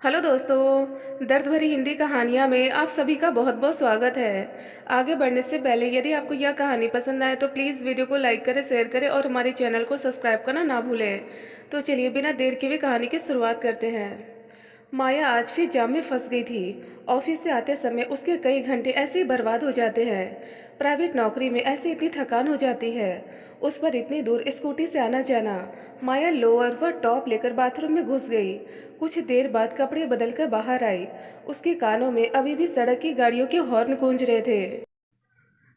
Hello दोस्तों, दर्द भरी हिंदी कहानियाँ में आप सभी का बहुत बहुत स्वागत है। आगे बढ़ने से पहले यदि आपको यह कहानी पसंद आए तो प्लीज़ वीडियो को लाइक करें, शेयर करें और हमारे चैनल को सब्सक्राइब करना ना भूलें। तो चलिए बिना देर के हुए कहानी की शुरुआत करते हैं। माया आज फिर जाम में फंस गई थी। ऑफिस से आते समय उसके कई घंटे ऐसे ही बर्बाद हो जाते हैं। प्राइवेट नौकरी में ऐसे इतनी थकान हो जाती है। उस पर इतनी दूर स्कूटी से आना जाना। माया लोअर व टॉप लेकर बाथरूम में घुस गई। कुछ देर बाद कपड़े बदलकर बाहर आई। उसके कानों में अभी भी सड़क की गाड़ियों के हॉर्न गूंज रहे थे।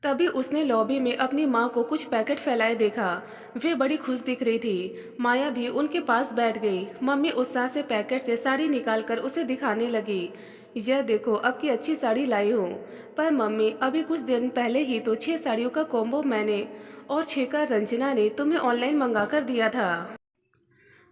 तभी उसने लॉबी में अपनी माँ को कुछ पैकेट फैलाए देखा। वे बड़ी खुश दिख रही थी। माया भी उनके पास बैठ गई। मम्मी उत्साह से पैकेट से साड़ी निकालकर उसे दिखाने लगी। यह देखो, अब की अच्छी साड़ी लाई हूँ। पर मम्मी, अभी कुछ दिन पहले ही तो 6 साड़ियों का कॉम्बो मैंने और 6 का रंजना ने तुम्हें ऑनलाइन मंगा कर दिया था।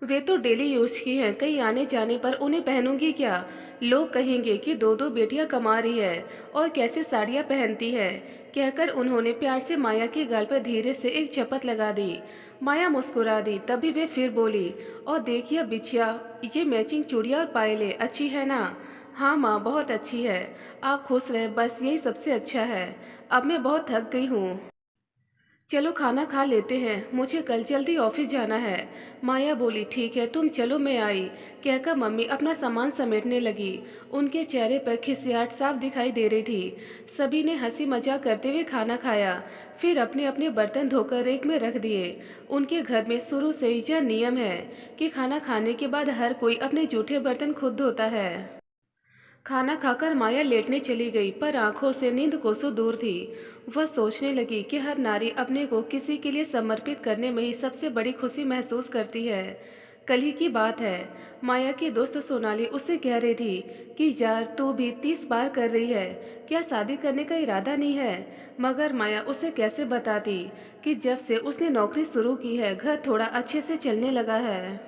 वे तो डेली यूज की हैं, कहीं आने जाने पर उन्हें पहनूंगी क्या? लोग कहेंगे कि दो दो बेटियां कमा रही है और कैसे साड़ियां पहनती है। कहकर उन्होंने प्यार से माया के गाल पर धीरे से एक चपत लगा दी। माया मुस्कुरा दी। तभी वे फिर बोली, और देखिए बिछिया, ये मैचिंग चूड़ियां और पायलें अच्छी है ना? हाँ माँ, बहुत अच्छी है। आप खुश रहे, बस यही सबसे अच्छा है। अब मैं बहुत थक गई हूँ। चलो खाना खा लेते हैं, मुझे कल जल्दी ऑफिस जाना है। माया बोली, ठीक है तुम चलो, मैं आई। कहकर मम्मी अपना सामान समेटने लगी। उनके चेहरे पर खिसियाहट साफ दिखाई दे रही थी। सभी ने हंसी मजाक करते हुए खाना खाया। फिर अपने अपने बर्तन धोकर रेक में रख दिए। उनके घर में शुरू से ही यह नियम है कि खाना खाने के बाद हर कोई अपने जूठे बर्तन खुद धोता है। खाना खाकर माया लेटने चली गई, पर आंखों से नींद कोसों दूर थी। वह सोचने लगी कि हर नारी अपने को किसी के लिए समर्पित करने में ही सबसे बड़ी खुशी महसूस करती है। कल ही की बात है। माया की दोस्त सोनाली उससे कह रही थी कि यार, तू भी 30 बार कर रही है, क्या शादी करने का इरादा नहीं है? मगर माया उसे कैसे बताती कि जब से उसने नौकरी शुरू की है, घर थोड़ा अच्छे से चलने लगा है।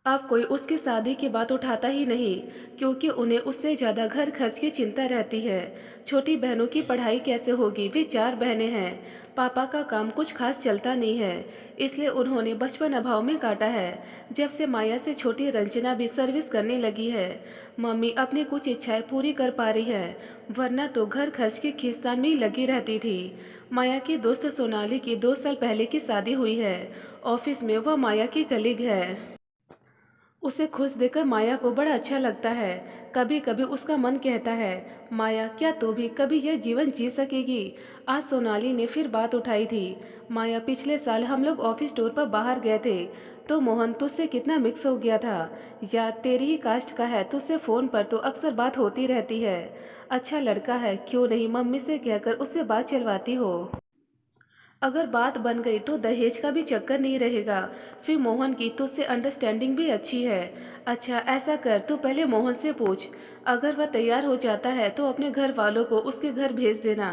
अब कोई उसकी शादी की बात उठाता ही नहीं, क्योंकि उन्हें उससे ज़्यादा घर खर्च की चिंता रहती है। छोटी बहनों की पढ़ाई कैसे होगी? वे 4 बहनें हैं। पापा का काम कुछ खास चलता नहीं है, इसलिए उन्होंने बचपन अभाव में काटा है। जब से माया से छोटी रंजना भी सर्विस करने लगी है, मम्मी अपनी कुछ इच्छाएं पूरी कर पा रही है, वरना तो घर खर्च की खींचतान में ही लगी रहती थी। माया की दोस्त सोनाली की 2 साल पहले की शादी हुई है। ऑफिस में वह माया की कलीग है। उसे खुश देखकर माया को बड़ा अच्छा लगता है। कभी कभी उसका मन कहता है, माया, क्या तू भी कभी यह जीवन जी सकेगी? आज सोनाली ने फिर बात उठाई थी। माया, पिछले साल हम लोग ऑफिस टूर पर बाहर गए थे, तो मोहन तुझसे कितना मिक्स हो गया था। याद तेरी ही कास्ट का है, तुझसे फ़ोन पर तो अक्सर बात होती रहती है। अच्छा लड़का है, क्यों नहीं मम्मी से कहकर उससे बात चलवाती हो? अगर बात बन गई तो दहेज का भी चक्कर नहीं रहेगा। फिर मोहन की तुझसे अंडरस्टैंडिंग भी अच्छी है। अच्छा ऐसा कर, तू पहले मोहन से पूछ। अगर वह तैयार हो जाता है तो अपने घर वालों को उसके घर भेज देना।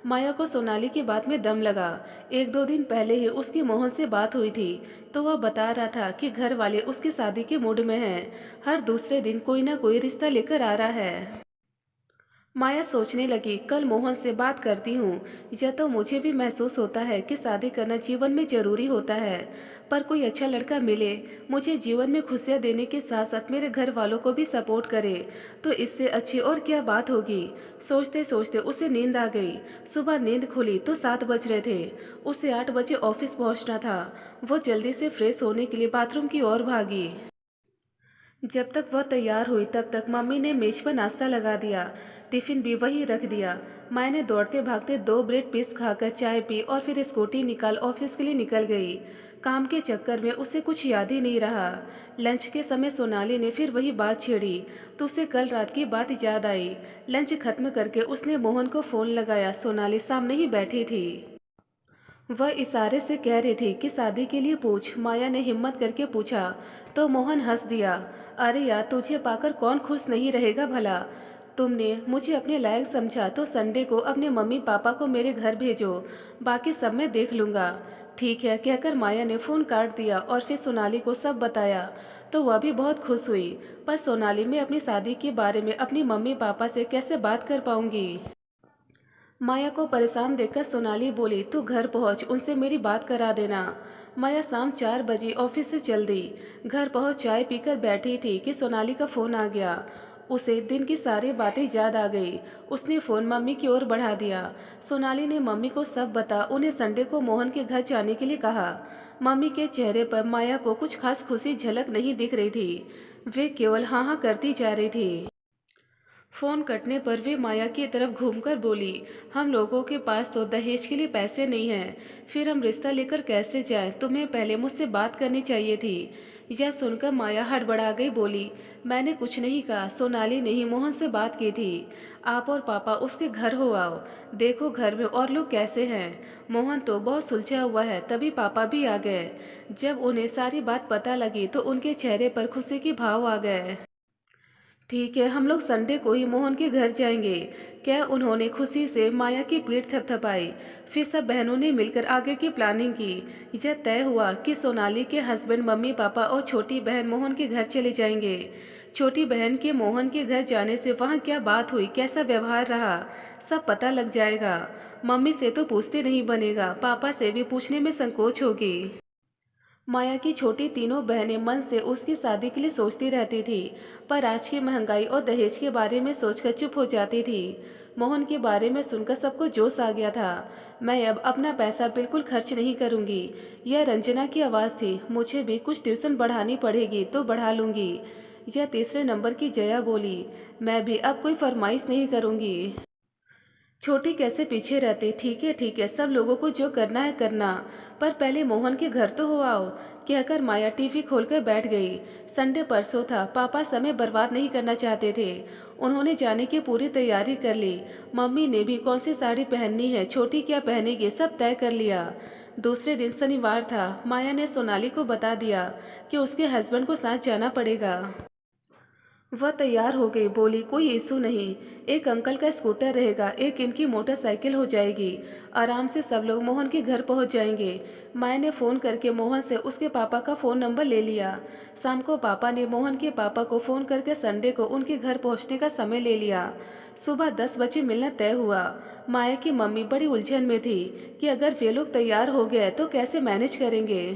माया को सोनाली की बात में दम लगा। 1-2 दिन पहले ही उसकी मोहन से बात हुई थी, तो वह बता रहा था कि घर वाले उसकी शादी के मूड में हैं। हर दूसरे दिन कोई ना कोई रिश्ता लेकर आ रहा है। माया सोचने लगी, कल मोहन से बात करती हूँ। यह तो मुझे भी महसूस होता है कि शादी करना जीवन में जरूरी होता है, पर कोई अच्छा लड़का मिले, मुझे जीवन में खुशियाँ देने के साथ साथ मेरे घर वालों को भी सपोर्ट करे, तो इससे अच्छी और क्या बात होगी। सोचते सोचते उसे नींद आ गई। सुबह नींद खुली तो 7 बज रहे थे। उसे 8 बजे ऑफिस पहुँचना था। वो जल्दी से फ्रेश होने के लिए बाथरूम की ओर भागी। जब तक वह तैयार हुई तब तक मम्मी ने मेज पर नाश्ता लगा दिया। टिफिन भी वहीं रख दिया। मैंने दौड़ते भागते 2 ब्रेड पीस खाकर चाय पी और फिर स्कूटी निकाल ऑफिस के लिए निकल गई। काम के चक्कर में उसे कुछ याद ही नहीं रहा। लंच के समय सोनाली ने फिर वही बात छेड़ी, तो उसे कल रात की बात याद आई। लंच खत्म करके उसने मोहन को फ़ोन लगाया। सोनाली सामने ही बैठी थी। वह इशारे से कह रही थी कि शादी के लिए पूछ। माया ने हिम्मत करके पूछा, तो मोहन हंस दिया। अरे यार, तुझे पाकर कौन खुश नहीं रहेगा भला? तुमने मुझे अपने लायक समझा तो संडे को अपने मम्मी पापा को मेरे घर भेजो, बाकी सब मैं देख लूँगा। ठीक है, कहकर माया ने फ़ोन काट दिया और फिर सोनाली को सब बताया, तो वह भी बहुत खुश हुई। पर सोनाली, मैं अपनी शादी के बारे में अपनी मम्मी पापा से कैसे बात कर पाऊंगी? माया को परेशान देखकर सोनाली बोली, तू घर पहुंच, उनसे मेरी बात करा देना। माया शाम 4 बजे ऑफिस से चल दी। घर पहुंच चाय पीकर बैठी थी कि सोनाली का फ़ोन आ गया। उसे दिन की सारी बातें याद आ गई। उसने फ़ोन मम्मी की ओर बढ़ा दिया। सोनाली ने मम्मी को सब बता उन्हें संडे को मोहन के घर जाने के लिए कहा। मम्मी के चेहरे पर माया को कुछ खास खुशी झलक नहीं दिख रही थी। वे केवल हाँ हाँ करती जा रही थी। फोन कटने पर वे माया की तरफ घूमकर बोली, हम लोगों के पास तो दहेज के लिए पैसे नहीं हैं, फिर हम रिश्ता लेकर कैसे जाएं? तुम्हें पहले मुझसे बात करनी चाहिए थी। यह सुनकर माया हड़बड़ा गई, बोली, मैंने कुछ नहीं कहा, सोनाली ने ही मोहन से बात की थी। आप और पापा उसके घर हो आओ, देखो घर में और लोग कैसे हैं। मोहन तो बहुत सुलझा हुआ है। तभी पापा भी आ गए। जब उन्हें सारी बात पता लगी तो उनके चेहरे पर खुशी के भाव आ गए। ठीक है, हम लोग संडे को ही मोहन के घर जाएंगे। क्या उन्होंने खुशी से माया की पीठ थपथपाई। फिर सब बहनों ने मिलकर आगे की प्लानिंग की। यह तय हुआ कि सोनाली के हस्बैंड मम्मी पापा और छोटी बहन मोहन के घर चले जाएंगे। छोटी बहन के मोहन के घर जाने से वहाँ क्या बात हुई, कैसा व्यवहार रहा, सब पता लग जाएगा। मम्मी से तो पूछते नहीं बनेगा, पापा से भी पूछने में संकोच होगी। माया की छोटी तीनों बहनें मन से उसकी शादी के लिए सोचती रहती थी, पर आज की महंगाई और दहेज के बारे में सोचकर चुप हो जाती थी। मोहन के बारे में सुनकर सबको जोश आ गया था। मैं अब अपना पैसा बिल्कुल खर्च नहीं करूंगी। यह रंजना की आवाज़ थी। मुझे भी कुछ ट्यूशन बढ़ानी पड़ेगी तो बढ़ा लूंगी। यह तीसरे नंबर की जया बोली, मैं भी अब कोई फरमाइश नहीं करूंगी। छोटी कैसे पीछे रहती। ठीक है, सब लोगों को जो करना है करना, पर पहले मोहन के घर तो हो आओ, कहकर माया टीवी खोलकर बैठ गई। संडे परसों था। पापा समय बर्बाद नहीं करना चाहते थे। उन्होंने जाने की पूरी तैयारी कर ली। मम्मी ने भी कौन सी साड़ी पहननी है, छोटी क्या पहनेगी, सब तय कर लिया। दूसरे दिन शनिवार था। माया ने सोनाली को बता दिया कि उसके हस्बैंड को साथ जाना पड़ेगा। वह तैयार हो गई, बोली, कोई इशू नहीं, एक अंकल का स्कूटर रहेगा, एक इनकी मोटरसाइकिल हो जाएगी, आराम से सब लोग मोहन के घर पहुंच जाएंगे। माया ने फ़ोन करके मोहन से उसके पापा का फ़ोन नंबर ले लिया। शाम को पापा ने मोहन के पापा को फ़ोन करके संडे को उनके घर पहुंचने का समय ले लिया। सुबह 10 बजे मिलना तय हुआ। माया की मम्मी बड़ी उलझन में थी कि अगर वे लोग तैयार हो गए तो कैसे मैनेज करेंगे।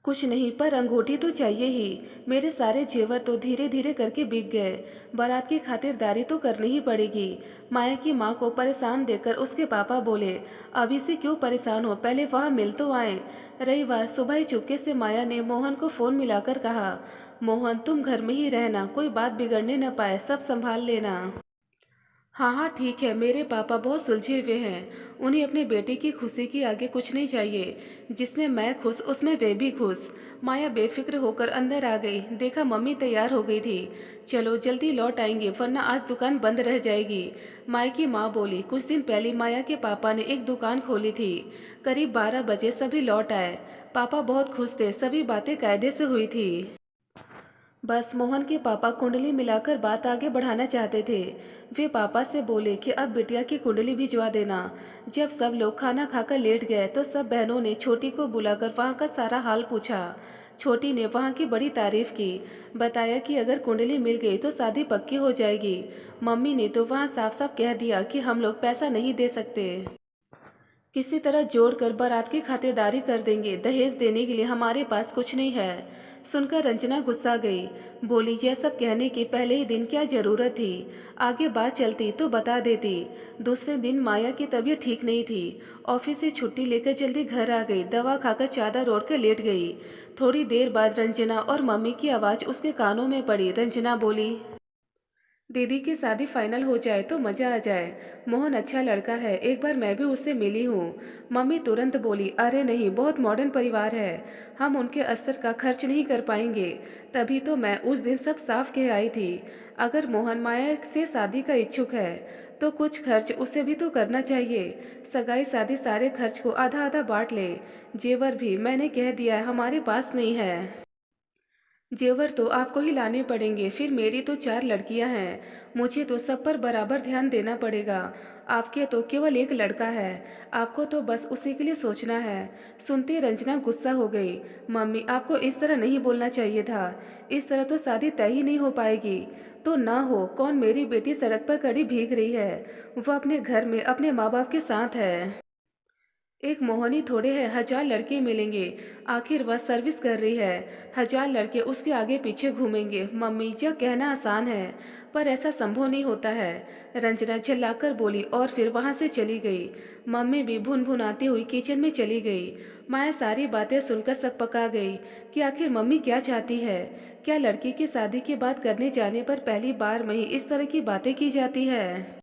कुछ नहीं, पर अंगूठी तो चाहिए ही। मेरे सारे जेवर तो धीरे धीरे करके बिक गए। बारात की खातिरदारी तो करनी ही पड़ेगी। माया की माँ को परेशान देखकर उसके पापा बोले, अभी से क्यों परेशान हो, पहले वहाँ मिल तो आए। रविवार सुबह ही चुपके से माया ने मोहन को फ़ोन मिलाकर कहा, मोहन तुम घर में ही रहना, कोई बात बिगड़ने न पाए, सब संभाल लेना। हाँ हाँ ठीक है, मेरे पापा बहुत सुलझे हुए हैं। उन्हें अपने बेटे की खुशी के आगे कुछ नहीं चाहिए। जिसमें मैं खुश उसमें वे भी खुश। माया बेफिक्र होकर अंदर आ गई। देखा मम्मी तैयार हो गई थी। चलो जल्दी लौट आएंगे वरना आज दुकान बंद रह जाएगी। माया की माँ बोली। कुछ दिन पहले माया के पापा ने एक दुकान खोली थी। करीब 12 बजे सभी लौट आए। पापा बहुत खुश थे, सभी बातें कायदे से हुई थी। बस मोहन के पापा कुंडली मिलाकर बात आगे बढ़ाना चाहते थे। वे पापा से बोले कि अब बिटिया की कुंडली भिजवा देना। जब सब लोग खाना खाकर लेट गए तो सब बहनों ने छोटी को बुलाकर वहाँ का सारा हाल पूछा। छोटी ने वहाँ की बड़ी तारीफ की। बताया कि अगर कुंडली मिल गई तो शादी पक्की हो जाएगी। मम्मी ने तो वहाँ साफ साफ कह दिया कि हम लोग पैसा नहीं दे सकते, किसी तरह जोड़कर बारात की खातिरदारी कर देंगे, दहेज देने के लिए हमारे पास कुछ नहीं है। सुनकर रंजना गुस्सा गई। बोली, यह सब कहने के पहले ही दिन क्या जरूरत थी, आगे बात चलती तो बता देती। दूसरे दिन माया की तबीयत ठीक नहीं थी। ऑफिस से छुट्टी लेकर जल्दी घर आ गई। दवा खाकर चादर ओढ़ कर लेट गई। थोड़ी देर बाद रंजना और मम्मी की आवाज़ उसके कानों में पड़ी। रंजना बोली, दीदी की शादी फाइनल हो जाए तो मजा आ जाए। मोहन अच्छा लड़का है, एक बार मैं भी उससे मिली हूँ। मम्मी तुरंत बोली, अरे नहीं, बहुत मॉडर्न परिवार है, हम उनके अस्तर का खर्च नहीं कर पाएंगे। तभी तो मैं उस दिन सब साफ कह आई थी। अगर मोहन माया से शादी का इच्छुक है तो कुछ खर्च उसे भी तो करना चाहिए। सगाई शादी सारे खर्च को आधा आधा बांट ले। जेवर भी मैंने कह दिया है, हमारे पास नहीं है। जेवर तो आपको ही लाने पड़ेंगे, फिर मेरी तो 4 लड़कियां हैं, मुझे तो सब पर बराबर ध्यान देना पड़ेगा। आपके तो केवल एक लड़का है, आपको तो बस उसी के लिए सोचना है। सुनते रंजना गुस्सा हो गई। मम्मी आपको इस तरह नहीं बोलना चाहिए था, इस तरह तो शादी तय ही नहीं हो पाएगी। तो ना हो, कौन मेरी बेटी सड़क पर खड़ी भीग रही है, वो अपने घर में अपने माँ बाप के साथ है। एक मोहन ही थोड़े है, हजार लड़के मिलेंगे। आखिर वह सर्विस कर रही है, हजार लड़के उसके आगे पीछे घूमेंगे। मम्मी, यह कहना आसान है पर ऐसा संभव नहीं होता है, रंजना चिल्लाकर बोली और फिर वहां से चली गई। मम्मी भी भुनभुनाती हुई किचन में चली गई। माया सारी बातें सुनकर सकपका गई कि आखिर मम्मी क्या चाहती है। क्या लड़की की शादी की बात करने जाने पर पहली बार में ही इस तरह की बातें की जाती है?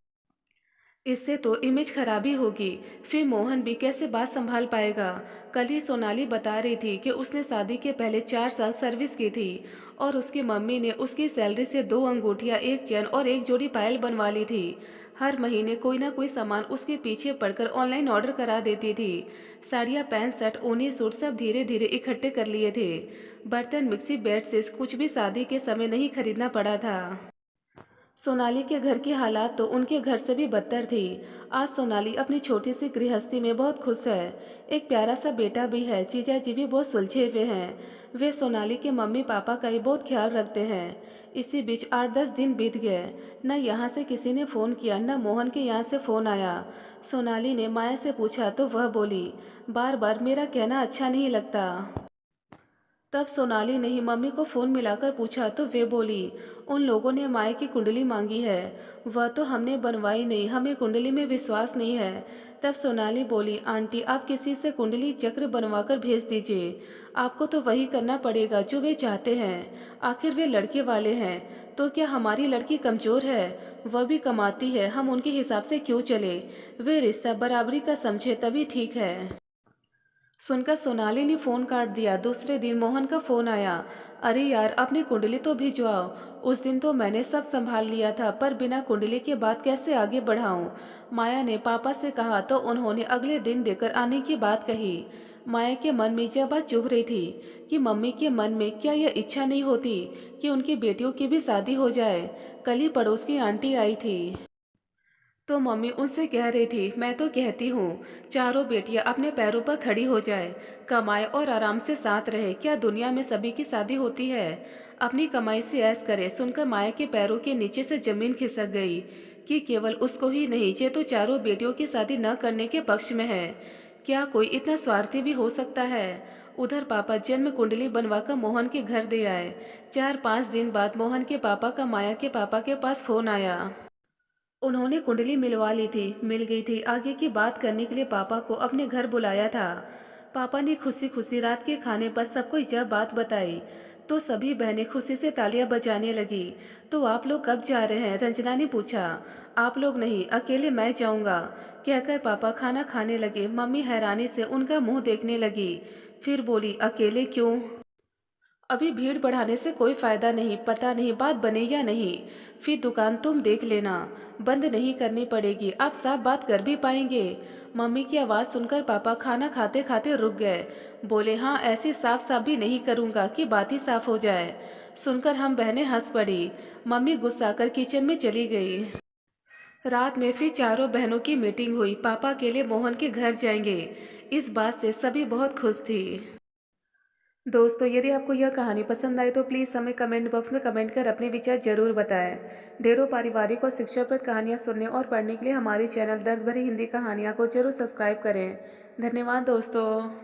इससे तो इमेज खराबी होगी। फिर मोहन भी कैसे बात संभाल पाएगा। कल ही सोनाली बता रही थी कि उसने शादी के पहले 4 साल सर्विस की थी और उसकी मम्मी ने उसकी सैलरी से 2 अंगूठियां, एक चेन और एक जोड़ी पायल बनवा ली थी। हर महीने कोई ना कोई सामान उसके पीछे पड़कर ऑनलाइन ऑर्डर करा देती थी। साड़ियाँ, पैंट, शर्ट, ऊनी सूट सब धीरे धीरे इकट्ठे कर लिए थे। बर्तन, मिक्सी, बेड से कुछ भी शादी के समय नहीं खरीदना पड़ा था। सोनाली के घर की हालात तो उनके घर से भी बदतर थी। आज सोनाली अपनी छोटी सी गृहस्थी में बहुत खुश है। एक प्यारा सा बेटा भी है, जीजा जी भी बहुत सुलझे हुए हैं। वे सोनाली के मम्मी पापा का ही बहुत ख्याल रखते हैं। इसी बीच 8-10 दिन बीत गए। न यहाँ से किसी ने फ़ोन किया, न मोहन के यहाँ से फ़ोन आया। सोनाली ने माया से पूछा तो वह बोली, बार बार मेरा कहना अच्छा नहीं लगता। तब सोनाली ने ही मम्मी को फ़ोन मिलाकर पूछा तो वे बोली, उन लोगों ने माया की कुंडली मांगी है। वह तो हमने बनवाई नहीं, हमें कुंडली में विश्वास नहीं है। तब सोनाली बोली, आंटी आप किसी से कुंडली चक्र बनवाकर भेज दीजिए। आपको तो वही करना पड़ेगा जो वे चाहते हैं। आखिर वे लड़के वाले हैं। तो क्या हमारी लड़की कमज़ोर है? वह भी कमाती है, हम उनके हिसाब से क्यों चले? वे रिश्ता बराबरी का समझे तभी ठीक है। सुनकर सोनाली ने फोन काट दिया। दूसरे दिन मोहन का फोन आया। अरे यार, अपनी कुंडली तो भिजवाओ। उस दिन तो मैंने सब संभाल लिया था, पर बिना कुंडली के बात कैसे आगे बढ़ाऊं? माया ने पापा से कहा तो उन्होंने अगले दिन देकर आने की बात कही। माया के मन में यह बात चुभ रही थी कि मम्मी के मन में क्या यह इच्छा नहीं होती कि उनकी बेटियों की भी शादी हो जाए। कल ही पड़ोस की आंटी आई थी तो मम्मी उनसे कह रही थी, मैं तो कहती हूँ चारों बेटियां अपने पैरों पर खड़ी हो जाए, कमाए और आराम से साथ रहे। क्या दुनिया में सभी की शादी होती है? अपनी कमाई से ऐश करे। सुनकर माया के पैरों के नीचे से जमीन खिसक गई कि केवल उसको ही नहीं, ये तो चारों बेटियों की शादी न करने के पक्ष में है। क्या कोई इतना स्वार्थी भी हो सकता है? उधर पापा जन्म कुंडली बनवाकर मोहन के घर दे आए। 4-5 दिन बाद मोहन के पापा का माया के पापा के पास फोन आया। उन्होंने कुंडली मिलवा ली थी, मिल गई थी। आगे की बात करने के लिए पापा को अपने घर बुलाया था। पापा ने खुशी खुशी रात के खाने पर सबको यह बात बताई तो सभी बहनें खुशी से तालियां बजाने लगी। तो आप लोग कब जा रहे हैं? रंजना ने पूछा। आप लोग नहीं, अकेले मैं जाऊंगा, कहकर पापा खाना खाने लगे। मम्मी हैरानी से उनका मुंह देखने लगी। फिर बोली, अकेले क्यों? अभी भीड़ बढ़ाने से कोई फायदा नहीं। पता नहीं बात बने या नहीं। फिर दुकान तुम देख लेना, बंद नहीं करनी पड़ेगी। आप साफ बात कर भी पाएंगे? मम्मी की आवाज़ सुनकर पापा खाना खाते खाते रुक गए। बोले, हाँ ऐसे साफ साफ भी नहीं करूँगा कि बात ही साफ हो जाए। सुनकर हम बहनें हंस पड़ी। मम्मी गुस्सा कर किचन में चली गई। रात में फिर चारों बहनों की मीटिंग हुई। पापा अकेले मोहन के घर जाएंगे, इस बात से सभी बहुत खुश थी। दोस्तों, यदि आपको यह कहानी पसंद आई तो प्लीज़ हमें कमेंट बॉक्स में कमेंट कर अपने विचार जरूर बताएं। ढेरों पारिवारिक और शिक्षाप्रद कहानियाँ सुनने और पढ़ने के लिए हमारे चैनल दर्द भरी हिंदी कहानियाँ को जरूर सब्सक्राइब करें। धन्यवाद दोस्तों।